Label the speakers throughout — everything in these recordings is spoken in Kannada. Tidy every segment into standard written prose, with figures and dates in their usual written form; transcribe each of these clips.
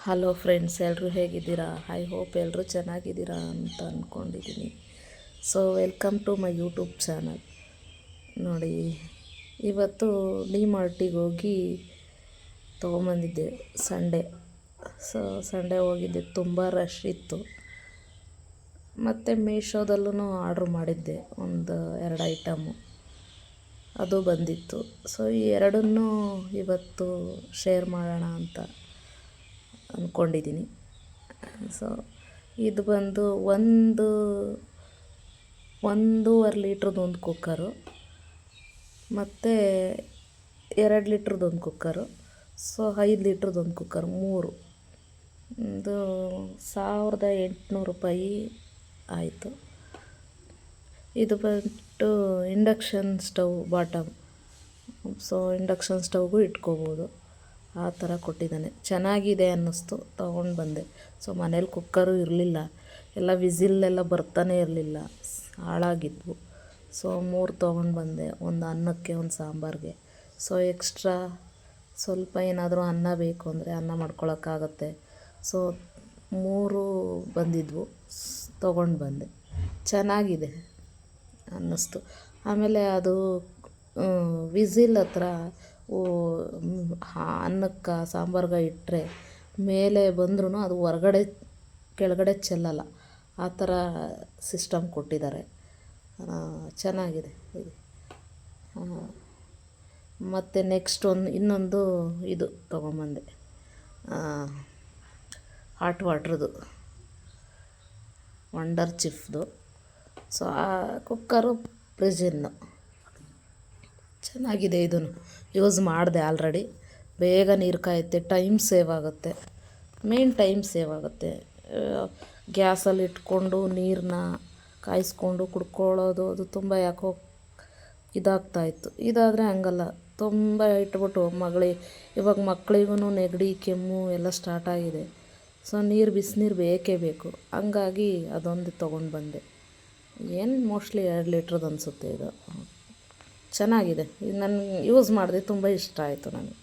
Speaker 1: ಹಲೋ ಫ್ರೆಂಡ್ಸ್, ಎಲ್ಲರೂ ಹೇಗಿದ್ದೀರಾ? ಐ ಹೋಪ್ ಎಲ್ಲರೂ ಚೆನ್ನಾಗಿದ್ದೀರಾ ಅಂತ ಅಂದ್ಕೊಂಡಿದ್ದೀನಿ. So welcome to my YouTube channel. ನೋಡಿ, ಇವತ್ತು ಡಿಮಾರ್ಟಿಗೆ ಹೋಗಿ ತೊಗೊಂಬಂದಿದ್ದೆ ಸಂಡೇ. ಸಂಡೇ ಹೋಗಿದ್ದೆ, ತುಂಬ ರಶ್ ಇತ್ತು. ಮತ್ತು ಮೀಶೋದಲ್ಲೂ ಆರ್ಡ್ರ್ ಮಾಡಿದ್ದೆ ಒಂದು 2 ಐಟಮು, ಅದು ಬಂದಿತ್ತು. ಸೊ ಈ ಎರಡನ್ನೂ ಇವತ್ತು ಶೇರ್ ಮಾಡೋಣ ಅಂತ ಅಂದ್ಕೊಂಡಿದ್ದೀನಿ. ಸೊ ಇದು ಬಂದು 1.5 ಲೀಟ್ರದ್ದು ಒಂದು ಕುಕ್ಕರು, ಮತ್ತು 2 ಲೀಟ್ರದ್ದು ಒಂದು ಕುಕ್ಕರು, ಸೊ 5 ಲೀಟ್ರದ್ದು ಒಂದು ಕುಕ್ಕರ್, 3 ಇದು ₹1,800 ಆಯಿತು. ಇದು ಬಂದು induction stove bottom. So induction ಸ್ಟವ್ಗೂ ಇಟ್ಕೋಬೋದು, ಆ ಥರ ಕೊಟ್ಟಿದ್ದಾನೆ. ಚೆನ್ನಾಗಿದೆ ಅನ್ನಿಸ್ತು, ತೊಗೊಂಡು ಬಂದೆ. ಸೊ ಮನೇಲಿ ಕುಕ್ಕರು ಇರಲಿಲ್ಲ, ಎಲ್ಲ ವಿಸಿಲ್ಲೆಲ್ಲ ಬರ್ತಾನೆ ಇರಲಿಲ್ಲ, ಹಾಳಾಗಿದ್ವು. ಸೊ 3 ತೊಗೊಂಡು ಬಂದೆ, ಒಂದು ಅನ್ನಕ್ಕೆ, ಒಂದು ಸಾಂಬಾರಿಗೆ. ಸೊ ಎಕ್ಸ್ಟ್ರಾ ಸ್ವಲ್ಪ ಏನಾದರೂ ಅನ್ನ ಬೇಕು ಅಂದರೆ ಅನ್ನ ಮಾಡ್ಕೊಳಕ್ಕಾಗತ್ತೆ. ಸೊ 3 ಬಂದಿದ್ವು, ತೊಗೊಂಡು ಬಂದೆ. ಚೆನ್ನಾಗಿದೆ ಅನ್ನಿಸ್ತು. ಆಮೇಲೆ ಅದು ವಿಸಿಲ್ ಹತ್ರ ಅನ್ನಕ್ಕೆ, ಸಾಂಬಾರ್ಗೆ ಇಟ್ಟರೆ ಮೇಲೆ ಬಂದ್ರೂ ಅದು ಹೊರಗಡೆ ಕೆಳಗಡೆ ಚೆಲ್ಲಲ್ಲ, ಆ ಥರ ಸಿಸ್ಟಮ್ ಕೊಟ್ಟಿದ್ದಾರೆ. ಚೆನ್ನಾಗಿದೆ ಇದು. ಮತ್ತು ನೆಕ್ಸ್ಟ್ ಇನ್ನೊಂದು ಇದು ತೊಗೊಂಬಂದೆ, ಹಾಟ್ ವಾಟ್ರದ್ದು ವಂಡರ್ ಚಿಫ್ದು. ಸೊ ಆ ಕುಕ್ಕರು ಪ್ರೆಜಿನ್ನು ಚೆನ್ನಾಗಿದೆ. ಇದನ್ನು ಯೂಸ್ ಮಾಡಿದೆ ಆಲ್ರೆಡಿ. ಬೇಗ ನೀರು ಕಾಯುತ್ತೆ, ಟೈಮ್ ಸೇವ್ ಆಗುತ್ತೆ. ಮೇನ್ ಟೈಮ್ ಸೇವ್ ಆಗುತ್ತೆ. ಗ್ಯಾಸಲ್ಲಿ ಇಟ್ಕೊಂಡು ನೀರನ್ನ ಕಾಯಿಸ್ಕೊಂಡು ಕುಡ್ಕೊಳ್ಳೋದು, ಅದು ತುಂಬ ಯಾಕೋ ಇದಾಗ್ತಾಯಿತ್ತು. ಇದಾದರೆ ಹಂಗಲ್ಲ, ತುಂಬ ಇಟ್ಬಿಟ್ಟು ಇವಾಗ ಮಕ್ಕಳಿಗೂ ನೆಗಡಿ, ಕೆಮ್ಮು ಎಲ್ಲ ಸ್ಟಾರ್ಟ್ ಆಗಿದೆ. ಸೊ ಬಿಸಿನೀರು ಬೇಕೇ ಬೇಕು. ಹಂಗಾಗಿ ಅದೊಂದು ತೊಗೊಂಡು ಬಂದೆ. ಏನು ಮೋಸ್ಟ್ಲಿ 2 ಲೀಟ್ರದ್ದು ಅನಿಸುತ್ತೆ ಇದು. ಚೆನ್ನಾಗಿದೆ, ಇದು ನನಗೆ ಯೂಸ್ ಮಾಡಿದೆ, ತುಂಬ ಇಷ್ಟ ಆಯಿತು ನನಗೆ.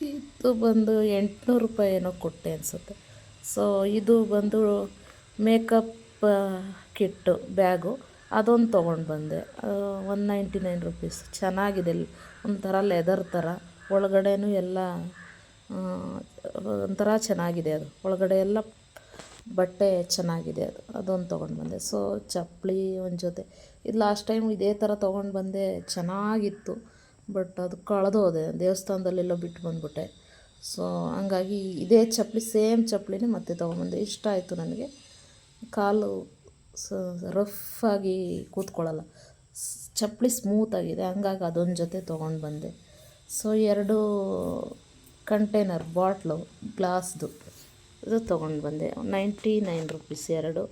Speaker 1: ಇದು ಬಂದು ₹800 ಏನೋ ಕೊಟ್ಟೆ ಅನಿಸುತ್ತೆ. ಸೊ ಇದು ಬಂದು ಮೇಕಪ್ ಕಿಟ್ಟು ಬ್ಯಾಗು, ಅದೊಂದು ತೊಗೊಂಡು ಬಂದೆ. ₹199. ಚೆನ್ನಾಗಿದೆ, ಒಂಥರ ಲೆದರ್ ಥರ, ಒಳಗಡೆನೂ ಎಲ್ಲ ಒಂಥರ ಚೆನ್ನಾಗಿದೆ. ಅದು ಒಳಗಡೆ ಎಲ್ಲ ಬಟ್ಟೆ ಚೆನ್ನಾಗಿದೆ. ಅದೊಂದು ತೊಗೊಂಡು ಬಂದೆ. ಸೊ ಚಪ್ಪಲಿ ಒಂದು ಜೊತೆ, ಇದು ಲಾಸ್ಟ್ ಟೈಮ್ ಇದೇ ಥರ ತೊಗೊಂಡು ಬಂದೆ, ಚೆನ್ನಾಗಿತ್ತು. ಬಟ್ ಅದು ಕಳೆದೋದೆ, ದೇವಸ್ಥಾನದಲ್ಲೆಲ್ಲೋ ಬಿಟ್ಟು ಬಂದುಬಿಟ್ಟೆ. ಸೊ ಹಂಗಾಗಿ ಇದೇ ಚಪ್ಪಲಿ, ಸೇಮ್ ಚಪ್ಪಲಿನೇ ಮತ್ತೆ ತೊಗೊಂಬಂದೆ. ಇಷ್ಟ ಆಯಿತು ನನಗೆ. ಕಾಲು ರಫಾಗಿ ಕೂತ್ಕೊಳ್ಳಲ್ಲ, ಚಪ್ಪಲಿ ಸ್ಮೂತಾಗಿದೆ. ಹಂಗಾಗಿ ಅದೊಂದು ಜೊತೆ ತೊಗೊಂಡು ಬಂದೆ. ಸೊ 2 ಕಂಟೈನರ್ ಬಾಟ್ಲು ಗ್ಲಾಸ್ದು ಇದು ತೊಗೊಂಡು ಬಂದೆ. ₹99 2.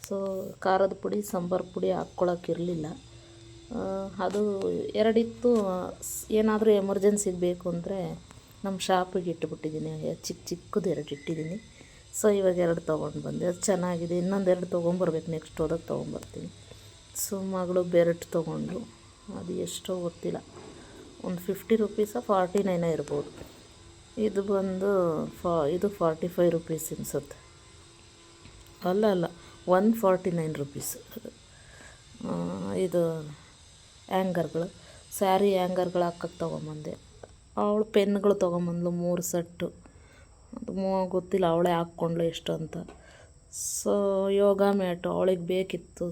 Speaker 1: ಸೊ ಖಾರದ ಪುಡಿ, ಸಾಂಬಾರು ಪುಡಿ ಹಾಕ್ಕೊಳಕ್ಕಿರಲಿಲ್ಲ, ಅದು 2 ಇತ್ತು. ಏನಾದರೂ ಎಮರ್ಜೆನ್ಸಿಗೆ ಬೇಕು ಅಂದರೆ ನಮ್ಮ ಶಾಪಿಗೆ ಇಟ್ಟುಬಿಟ್ಟಿದ್ದೀನಿ, ಚಿಕ್ಕದು 2 ಇಟ್ಟಿದ್ದೀನಿ. ಸೊ ಇವಾಗ 2 ತೊಗೊಂಡು ಬಂದೆ. ಅದು ಚೆನ್ನಾಗಿದೆ. ಇನ್ನೊಂದು 2 ತೊಗೊಂಬರ್ಬೇಕು, ನೆಕ್ಸ್ಟ್ ಹೋದಾಗ ತೊಗೊಂಬರ್ತೀನಿ. ಸೊ ಮಗಳು ಬೆರಟು ತೊಗೊಂಡು, ಅದು ಎಷ್ಟೋ ಗೊತ್ತಿಲ್ಲ, ಒಂದು ₹50 49 ಇರ್ಬೋದು. ಇದು ಬಂದು ಇದು ₹45 ಅನಿಸುತ್ತೆ. ಅಲ್ಲ ₹149. ಇದು ಹ್ಯಾಂಗರ್ಗಳು, ಸ್ಯಾರಿ ಹ್ಯಾಂಗರ್ಗಳು ಹಾಕಕ್ಕೆ ತೊಗೊಂಬಂದೆ. ಅವಳು ಪೆನ್ಗಳು ತೊಗೊಂಬಂದ್ಲು 3 ಸೆಟ್ಟು. ಅದು ಗೊತ್ತಿಲ್ಲ, ಅವಳೇ ಹಾಕ್ಕೊಂಡ್ಳು ಎಷ್ಟು ಅಂತ. ಸೊ ಯೋಗ ಮ್ಯಾಟು ಅವಳಿಗೆ ಬೇಕಿತ್ತು.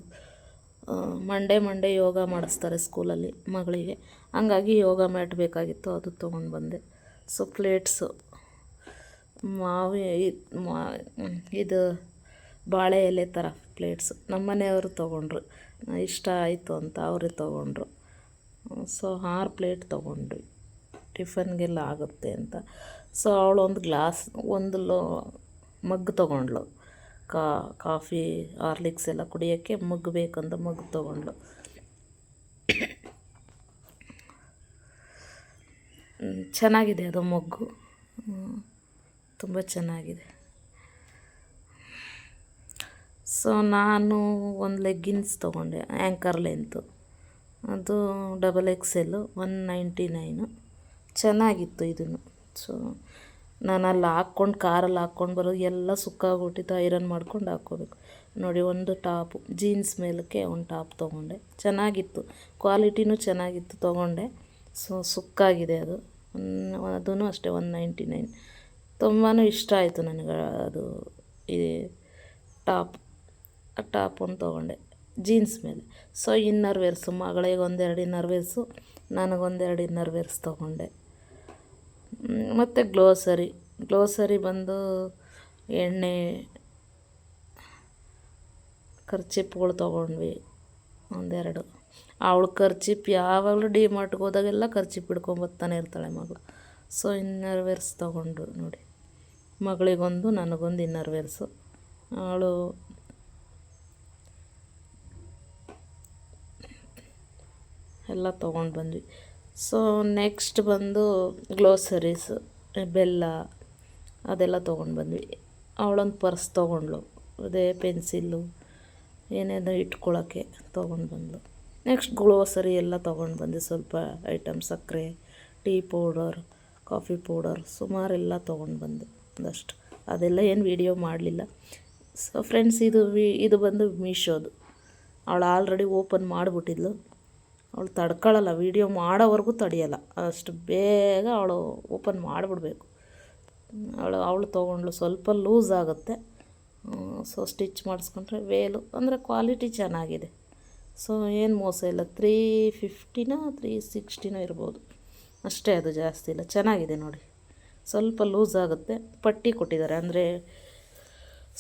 Speaker 1: ಮಂಡೇ ಯೋಗ ಮಾಡಿಸ್ತಾರೆ ಸ್ಕೂಲಲ್ಲಿ ಮಗಳಿಗೆ, ಹಂಗಾಗಿ ಯೋಗ ಮ್ಯಾಟ್ ಬೇಕಾಗಿತ್ತು, ಅದು ತೊಗೊಂಡು ಬಂದೆ. ಸೊ ಪ್ಲೇಟ್ಸು, ಇದು ಬಾಳೆ ಎಲೆ ಥರ ಪ್ಲೇಟ್ಸು ನಮ್ಮ ಮನೆಯವರು ತೊಗೊಂಡ್ರು, ಇಷ್ಟ ಆಯಿತು ಅಂತ ಅವರೇ ತೊಗೊಂಡ್ರು. ಸೊ 6 ಪ್ಲೇಟ್ ತೊಗೊಂಡ್ವಿ, ಟಿಫನ್ಗೆಲ್ಲ ಆಗುತ್ತೆ ಅಂತ. ಸೊ ಅವಳು ಒಂದು ಗ್ಲಾಸ್, ಒಂದು ಮಗ್ ತೊಗೊಂಡ್ಳು, ಕಾಫಿ ಹಾರ್ಲಿಕ್ಸ್ ಎಲ್ಲ ಕುಡಿಯೋಕ್ಕೆ ಮಗ್ ಬೇಕಂತ ಮಗ್ ತೊಗೊಂಡ್ಳು. ಚೆನ್ನಾಗಿದೆ ಅದು ಮಗ್ಗು, ತುಂಬ ಚೆನ್ನಾಗಿದೆ. ಸೊ ನಾನು ಒಂದು ಲೆಗ್ಗಿನ್ಸ್ ತೊಗೊಂಡೆ, ಆ್ಯಂಕರ್ ಲೆಂತು, ಅದು XXL, $199. ಚೆನ್ನಾಗಿತ್ತು ಇದನ್ನು. ಸೊ ನಾನು ಅಲ್ಲಿ ಹಾಕ್ಕೊಂಡು ಕಾರಲ್ಲಿ ಹಾಕ್ಕೊಂಡು ಬರೋದು ಎಲ್ಲ ಸುಕ್ಕಾಗ್ಬಿಟ್ಟಿತ್ತು. ಐರನ್ ಮಾಡ್ಕೊಂಡು ಹಾಕ್ಕೋಬೇಕು. ನೋಡಿ, ಒಂದು ಟಾಪು ಜೀನ್ಸ್ ಮೇಲಕ್ಕೆ ಒಂದು ಟಾಪ್ ತೊಗೊಂಡೆ. ಚೆನ್ನಾಗಿತ್ತು, ಕ್ವಾಲಿಟಿನೂ ಚೆನ್ನಾಗಿತ್ತು. ತೊಗೊಂಡೆ. ಸೊ ಸುಕ್ಕಾಗಿದೆ ಅದು. ಅದೂ ಅಷ್ಟೇ 199. ತುಂಬಾ ಇಷ್ಟ ಆಯಿತು ನನಗೆ ಅದು. ಈ ಟಾಪ್ ಒಂದು ತೊಗೊಂಡೆ ಜೀನ್ಸ್ ಮೇಲೆ. ಸೊ ಇನ್ನರ್ ವೇರ್ಸು, ಮಗಳಿಗೆ ಒಂದೆರಡು ಇನ್ನರ್ ವೇರ್ಸು, ನನಗೊಂದೆರಡು ಇನ್ನರ್ ವೇರ್ಸ್ ತೊಗೊಂಡೆ. ಮತ್ತು ಗ್ಲೋಸರಿ ಬಂದು ಎಣ್ಣೆ, ಖರ್ಚಿಪ್ಗಳು ತೊಗೊಂಡ್ವಿ ಒಂದೆರಡು. ಅವಳು ಖರ್ಚಿಪ್ ಯಾವಾಗಲೂ ಡಿಮಾರ್ಟ್ಗೆ ಹೋದಾಗೆಲ್ಲ ಖರ್ಚಿಪ್ ಹಿಡ್ಕೊಂಬರ್ತಾನೆ ಇರ್ತಾಳೆ ಮಗಳು. ಸೊ ಇನ್ನರ್ ವೇರ್ಸ್ ತೊಗೊಂಡು ನೋಡಿ, ಮಗಳಿಗೊಂದು ನನಗೊಂದು ಇನ್ನರ್ ವೇರ್ಸು. ಅವಳು ಎಲ್ಲ ತೊಗೊಂಡು ಬಂದ್ವಿ. ಸೊ ನೆಕ್ಸ್ಟ್ ಬಂದು ಗ್ಲೋಸರೀಸ್, ಬೆಲ್ಲ ಅದೆಲ್ಲ ತೊಗೊಂಡು ಬಂದ್ವಿ. ಅವಳೊಂದು ಪರ್ಸ್ ತೊಗೊಂಡ್ಳು, ಅದೇ ಪೆನ್ಸಿಲ್ಲು ಏನೇನೋ ಇಟ್ಕೊಳ್ಳೋಕ್ಕೆ ತೊಗೊಂಡು ಬಂದಳು. ನೆಕ್ಸ್ಟ್ ಗ್ಲೋಸರಿ ಎಲ್ಲ ತೊಗೊಂಡು ಬಂದು ಸ್ವಲ್ಪ ಐಟಮ್, ಸಕ್ಕರೆ, ಟೀ ಪೌಡರ್, ಕಾಫಿ ಪೌಡರ್ ಸುಮಾರೆಲ್ಲ ತೊಗೊಂಡು ಬಂದೆ ಒಂದಷ್ಟು. ಅದೆಲ್ಲ ಏನು ವೀಡಿಯೋ ಮಾಡಲಿಲ್ಲ. ಸೊ ಫ್ರೆಂಡ್ಸ್, ಇದು ಬಂದು ಮೀಶೋದು. ಅವಳು ಆಲ್ರೆಡಿ ಓಪನ್ ಮಾಡಿಬಿಟ್ಟಿದ್ಲು. ಅವಳು ತಡ್ಕೊಳ್ಳಲ್ಲ, ವೀಡಿಯೋ ಮಾಡೋವರೆಗೂ ತಡೆಯಲ್ಲ. ಅಷ್ಟು ಬೇಗ ಅವಳು ಓಪನ್ ಮಾಡಿಬಿಡ್ಬೇಕು. ಅವಳು ತೊಗೊಂಡ್ಳು. ಸ್ವಲ್ಪ ಲೂಸ್ ಆಗುತ್ತೆ. ಸೊ ಸ್ಟಿಚ್ ಮಾಡಿಸ್ಕೊಂಡ್ರೆ ವೇಲು ಅಂದರೆ ಕ್ವಾಲಿಟಿ ಚೆನ್ನಾಗಿದೆ. ಸೊ ಏನು ಮೋಸ ಇಲ್ಲ. 350ನೋ 360ನೋ ಇರ್ಬೋದು ಅಷ್ಟೇ, ಅದು ಜಾಸ್ತಿ ಇಲ್ಲ. ಚೆನ್ನಾಗಿದೆ ನೋಡಿ. ಸ್ವಲ್ಪ ಲೂಸ್ ಆಗುತ್ತೆ. ಪಟ್ಟಿ ಕೊಟ್ಟಿದ್ದಾರೆ, ಅಂದರೆ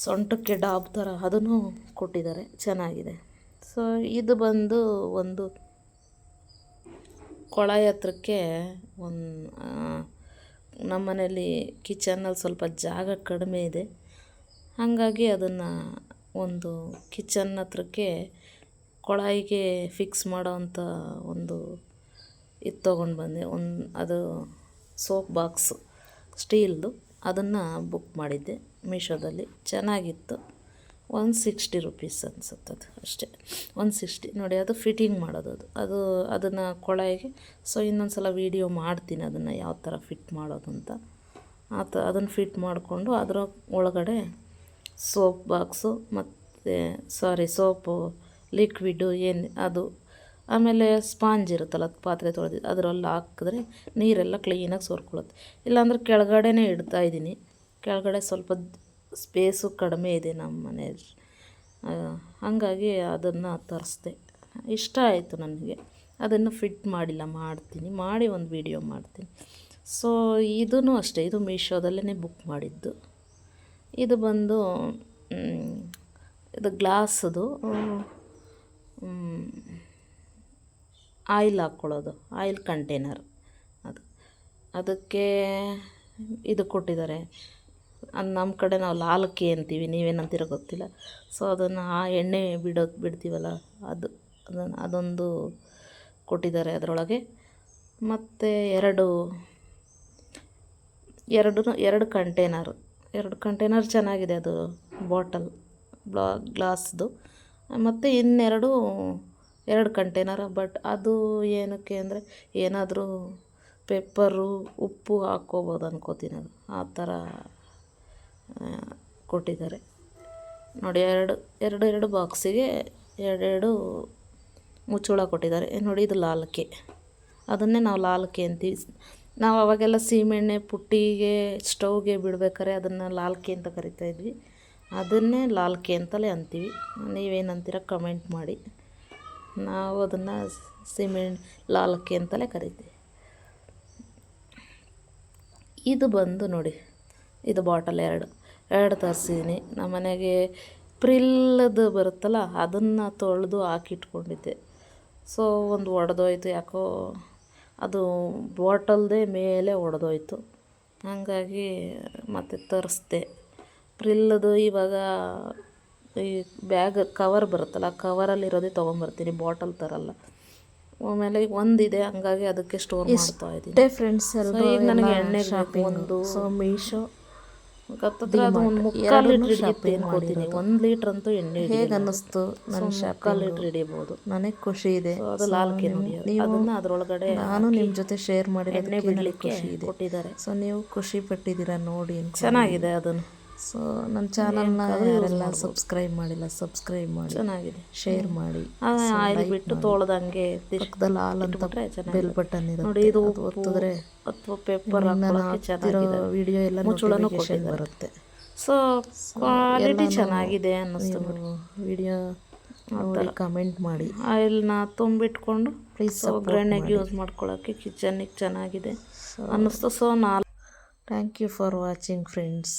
Speaker 1: ಸೊಂಟಕ್ಕೆ ಡಾಬ್ ಥರ ಅದನ್ನು ಕೊಟ್ಟಿದ್ದಾರೆ. ಚೆನ್ನಾಗಿದೆ. ಸೊ ಇದು ಬಂದು ಒಂದು ಕೊಳಾಯಿ ಹತ್ರಕ್ಕೆ ನಮ್ಮ ಮನೇಲಿ ಕಿಚನ್ನಲ್ಲಿ ಸ್ವಲ್ಪ ಜಾಗ ಕಡಿಮೆ ಇದೆ. ಹಾಗಾಗಿ ಅದನ್ನು ಒಂದು ಕಿಚನ್ ಹತ್ರಕ್ಕೆ ಕೊಳಾಯಿಗೆ ಫಿಕ್ಸ್ ಮಾಡೋವಂಥ ಒಂದು ಇದು ತೊಗೊಂಡು ಬಂದೆ. ಅದು ಸೋಪ್ ಬಾಕ್ಸು ಸ್ಟೀಲ್ದು. ಅದನ್ನು ಬುಕ್ ಮಾಡಿದ್ದೆ ಮೀಶೋದಲ್ಲಿ. ಚೆನ್ನಾಗಿತ್ತು. 160 ರುಪೀಸ್ ಅನಿಸುತ್ತದು ಅಷ್ಟೇ. 160 ನೋಡಿ. ಅದು ಫಿಟ್ಟಿಂಗ್ ಮಾಡೋದು ಅದನ್ನು ಕೊಳಾಯಿಗೆ. ಸೊ ಇನ್ನೊಂದು ಸಲ ವೀಡಿಯೋ ಮಾಡ್ತೀನಿ ಅದನ್ನು ಯಾವ ಥರ ಫಿಟ್ ಮಾಡೋದು ಅಂತ. ಅದನ್ನು ಫಿಟ್ ಮಾಡಿಕೊಂಡು ಅದರ ಒಳಗಡೆ ಸೋಪ್ ಬಾಕ್ಸು ಮತ್ತು ಸೋಪು ಲಿಕ್ವಿಡು ಅದು, ಆಮೇಲೆ ಸ್ಪಾಂಜ್ ಇರುತ್ತಲ್ಲ, ಪಾತ್ರೆ ತೊಳೆದಿದ್ದು ಅದರಲ್ಲಿ ಹಾಕಿದ್ರೆ ನೀರೆಲ್ಲ ಕ್ಲೀನಾಗಿ ಸೋರ್ಕೊಳ್ಳುತ್ತೆ. ಇಲ್ಲಾಂದ್ರೆ ಕೆಳಗಡೆನೇ ಇಡ್ತಾಯಿದ್ದೀನಿ. ಕೆಳಗಡೆ ಸ್ವಲ್ಪ ಸ್ಪೇಸು ಕಡಿಮೆ ಇದೆ ನಮ್ಮ ಮನೆಯಲ್ಲಿ. ಹಾಗಾಗಿ ಅದನ್ನು ತರಿಸ್ದೆ. ಇಷ್ಟ ಆಯಿತು ನನಗೆ. ಅದನ್ನು ಫಿಟ್ ಮಾಡಿಲ್ಲ, ಮಾಡಿ ಒಂದು ವೀಡಿಯೋ ಮಾಡ್ತೀನಿ. ಸೊ ಇದೂ ಅಷ್ಟೇ, ಇದು ಮೀಶೋದಲ್ಲೇ ಬುಕ್ ಮಾಡಿದ್ದು. ಇದು ಬಂದು ಇದು ಗ್ಲಾಸದು ಆಯಿಲ್ ಹಾಕ್ಕೊಳ್ಳೋದು, ಆಯಿಲ್ ಕಂಟೈನರ್. ಅದಕ್ಕೆ ಇದು ಕೊಟ್ಟಿದ್ದಾರೆ. ನಮ್ಮ ಕಡೆ ನಾವು ಲಾಲ್ಕಿ ಅಂತೀವಿ, ನೀವೇನಂತೀರೋ ಗೊತ್ತಿಲ್ಲ. ಸೊ ಅದನ್ನು ಆ ಎಣ್ಣೆ ಬಿಡ್ತೀವಲ್ಲ, ಅದೊಂದು ಕೊಟ್ಟಿದ್ದಾರೆ ಅದರೊಳಗೆ. ಮತ್ತು ಎರಡು ಕಂಟೈನರ್ ಚೆನ್ನಾಗಿದೆ. ಅದು ಬಾಟಲ್ ಗ್ಲಾಸ್ದು. ಮತ್ತು ಎರಡು ಕಂಟೈನರ್. ಬಟ್ ಅದು ಏನಕ್ಕೆ ಅಂದರೆ ಏನಾದರೂ ಪೆಪ್ಪರು, ಉಪ್ಪು ಹಾಕ್ಕೋಬೋದು ಅನ್ಕೋತೀನಿ. ಅದು ಆ ಥರ ಕೊಟ್ಟಿದ್ದಾರೆ ನೋಡಿ. ಎರಡು ಬಾಕ್ಸಿಗೆ ಎರಡು ಮುಚ್ಚಳ ಕೊಟ್ಟಿದ್ದಾರೆ ನೋಡಿ. ಇದು ಲಾಲ್ಕೆ, ಅದನ್ನೇ ನಾವು ಲಾಲ್ಕೆ ಅಂತೀವಿ. ನಾವು ಅವಾಗೆಲ್ಲ ಸೀಮೆಣ್ಣೆ ಪುಟ್ಟಿಗೆ ಸ್ಟವ್ಗೆ ಬಿಡ್ಬೇಕಾದ್ರೆ ಅದನ್ನು ಲಾಲ್ಕೆ ಅಂತ ಕರಿತಾಯಿದ್ವಿ. ಅದನ್ನೇ ಲಾಲ್ಕೆ ಅಂತಲೇ ಅಂತೀವಿ. ನೀವೇನಂತೀರ ಕಮೆಂಟ್ ಮಾಡಿ. ನಾವು ಅದನ್ನು ಲಾಲ್ಕೆ ಅಂತಲೇ ಕರಿತೀವಿ. ಇದು ಬಂದು ನೋಡಿ, ಇದು ಬಾಟಲ್ ಎರಡು ತರಿಸಿದ್ದೀನಿ. ನಮ್ಮ ಮನೆಗೆ ಪ್ರಿಲ್ಲದು ಬರುತ್ತಲ್ಲ, ಅದನ್ನು ತೊಳೆದು ಹಾಕಿಟ್ಕೊಂಡಿದ್ದೆ. ಸೊ ಒಂದು ಒಡೆದೋಯ್ತು ಯಾಕೋ, ಅದು ಬಾಟಲ್ದೇ ಮೇಲೆ ಒಡೆದೋಯ್ತು. ಹಾಗಾಗಿ ಮತ್ತೆ ತರಿಸ್ದೆ ಪ್ರಿಲ್ಲದು. ಇವಾಗ ಈ ಬ್ಯಾಗ್ ಕವರ್ ಬರುತ್ತಲ್ಲ, ಕವರಲ್ಲಿರೋದೇ ತೊಗೊಂಬರ್ತೀನಿ, ಬಾಟಲ್ ತರಲ್ಲ. ಆಮೇಲೆ ಒಂದಿದೆ, ಹಂಗಾಗಿ ಅದಕ್ಕೆ ಸ್ಟೋರ್ ಮಾಡ್ತಾಯಿದ್ದೀನಿ.
Speaker 2: ಫ್ರೆಂಡ್ಸ್,
Speaker 1: ಈಗ ನನಗೆ ಎಣ್ಣೆ ಬೇಕು ಒಂದು.
Speaker 2: ಸೊ ಮೀಶೋ
Speaker 1: ಹತ್ತತ್ರ ಅದು ಒಂದು ಮುಕ್ಕಾಲು ಲೀಟ್ರ್ ಹಿಡಿಯುತ್ತೆ ಅನ್ಕೋತೀನಿ. 1 ಲೀಟ್ರ್ ಅಂತೂ ಎಣ್ಣೆ
Speaker 2: ಹೇಗೆ ಅನ್ನಿಸ್ತು ನನ್ನ
Speaker 1: ಮುಕ್ಕಾಲು ಲೀಟ್ರ್ ಹಿಡಿಬೋದು.
Speaker 2: ನನಗೆ ಖುಷಿ ಇದೆ.
Speaker 1: ಅದು ಲಾಲ್ ಕೆನೋಡಿ ಅದನ್ನು ಅದರೊಳಗಡೆ
Speaker 2: ನಾನು ನಿಮ್ಮ ಜೊತೆ ಶೇರ್ ಮಾಡಿರೋದಕ್ಕೆ
Speaker 1: ಎಣ್ಣೆ
Speaker 2: ನನಗೆ ಖುಷಿ ಇದೆ.
Speaker 1: ಕೊಟ್ಟಿದ್ದಾರೆ.
Speaker 2: ಸೊ ನೀವು ಖುಷಿ ಪಟ್ಟಿದ್ದೀರಾ ನೋಡಿ ಅಂತ.
Speaker 1: ಚೆನ್ನಾಗಿದೆ ಅದನ್ನು.
Speaker 2: ಸೊ ನನ್ನ ಚಾನಲ್ನ ಯಾರೆಲ್ಲ ಸಬ್ಸ್ಕ್ರೈಬ್ ಮಾಡಿಲ್ಲ ಸಬ್ಸ್ಕ್ರೈಬ್ ಮಾಡಿ,
Speaker 1: ಚೆನ್ನಾಗಿದೆ,
Speaker 2: ಶೇರ್ ಮಾಡಿ,
Speaker 1: ಆಯಿಲ್ ಬಿಟ್ಟು ತೊಳೆದಂಗೆ
Speaker 2: ಪಕ್ಕದಲ್ಲಿ ಹಾಲ್ ಅಂತ ಬೆಲ್ ಬಟನ್
Speaker 1: ನೋಡಿ.
Speaker 2: ಇರುತ್ತೆ,
Speaker 1: ಇದು
Speaker 2: ಒತ್ತಿದ್ರೆ
Speaker 1: ಅಥವಾ ಪೇಪರ್ ಹಾಕಿರೋ
Speaker 2: ವಿಡಿಯೋ ಎಲ್ಲ ನೋಟಿಫಿಕೇಶನ್ ಬರುತ್ತೆ.
Speaker 1: ಸೊ ಕ್ವಾಲಿಟಿ ಚೆನ್ನಾಗಿದೆ ಅನ್ನಿಸ್ತು ನೋಡಿ.
Speaker 2: ವಿಡಿಯೋ ನೋಡಿ ಕಮೆಂಟ್ ಮಾಡಿ.
Speaker 1: ಆಯಿಲ್ನ ತುಂಬಿಟ್ಕೊಂಡು
Speaker 2: ಪ್ಲೀಸ್
Speaker 1: ಒಗ್ಗರಣೆಗೆ ಯೂಸ್ ಮಾಡ್ಕೊಳ್ಳೋಕ್ಕೆ ಕಿಚನ್ನಿಗೆ ಚೆನ್ನಾಗಿದೆ ಅನ್ನಿಸ್ತು. So
Speaker 2: thank you for watching friends.